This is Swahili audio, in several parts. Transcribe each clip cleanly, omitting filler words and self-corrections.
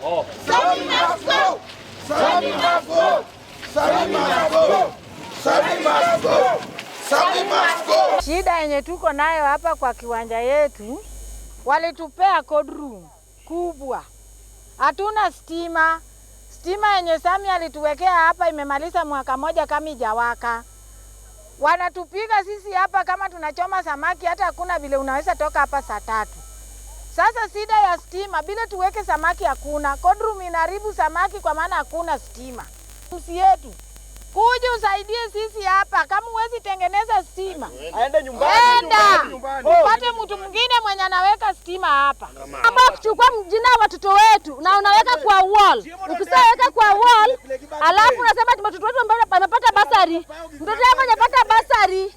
Sammy must go! Sammy must go! Sammy must go! Sammy must go! Sammy must go! Shida yenye tuko nayo hapa kwa kiwanja yetu, walitupea code room kubwa. Hatuna stima. Stima yenye Sammy alituwekea hapa imemaliza mwaka moja kama ijawaka. Wanatupiga sisi hapa kama tunachoma samaki, hata hakuna vile unaweza toka hapa saa 3. Sasa shida ya stima, bila tuweke samaki hakuna. Code room inaharibu samaki kwa maana hakuna stima. Sisi yetu kuja usaidie sisi hapa, kama huwezi tengeneza stima aende nyumbani. Upate mtu mwingine mwenye anaweka stima hapa. Kama kuchukua jina watoto wetu na unaweka kwa wall. Ukisaweka kwa wall, alafu unasema ati watoto wetu wamepata basari. Mtoto wako hajapata basari.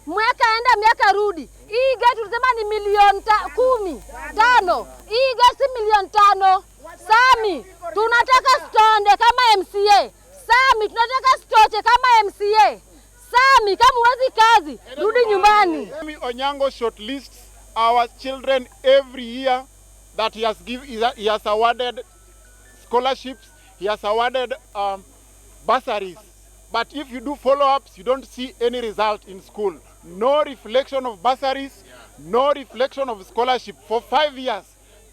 Mwaka enda miaka rudi. Hii gari tulisema ni milioni 10. Hii gari si milioni 5. Sammy, tunataka stonde kama MCA. Sammy, tunataka stoche kama MCA. Sammy, kama huwezi kazi, rudi nyumbani. Sammy Onyango shortlists our children every year that he has awarded scholarships, he has awarded bursaries. But if you do follow-ups, you don't see any result in school. No reflection of bursaries, no reflection of scholarship. For 5 years,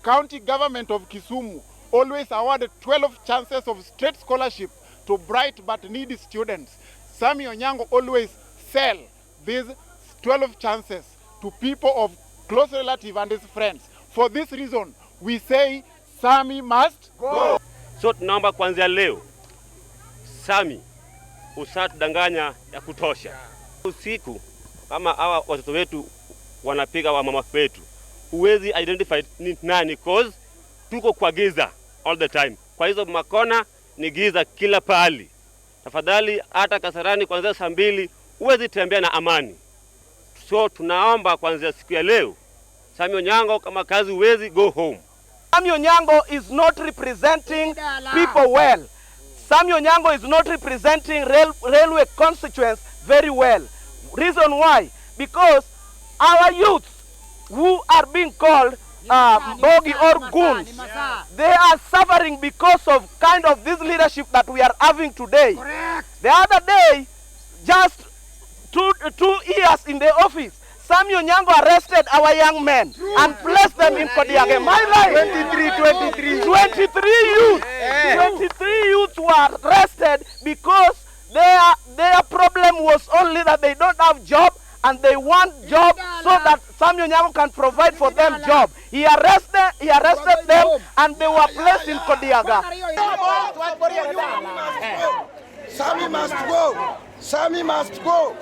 county government of Kisumu always awarded 12 chances of straight scholarship to bright but needy students. Sammy Onyango always sell these 12 chances to people of close relative and his friends. For this reason, we say Sammy must go. So tunaomba kuanzia leo, Sammy, usatudanganya ya kutosha. Usiku, kama hawa watoto wetu wanapiga wa mama wetu, huwezi identify ni nani cause tuko kwa giza all the time. Kwa hizo makona ni giza kila pahali. Tafadhali hata Kasarani kuanzia saa 2 huwezi tembea na amani. So tunaomba kuanzia siku ya leo, Sammy Onyango kama kazi huwezi, go home. Sammy Onyango is not representing people well. Sammy Onyango is not representing railway constituents very well. Reason why? Because our youths who are being called bogi or goons, they are suffering because of kind of this leadership that we are having today. Correct. The other day, just two years in the office, Sammy Onyango arrested our young men and placed them in Kodiage. My life, 23 youths. 23 youths were arrested because their problem was only that they don't have job and they want job so that Sammy Onyango can provide for them job. He arrested them and they were placed in Kodiaga. Sammy must go. Sammy must go.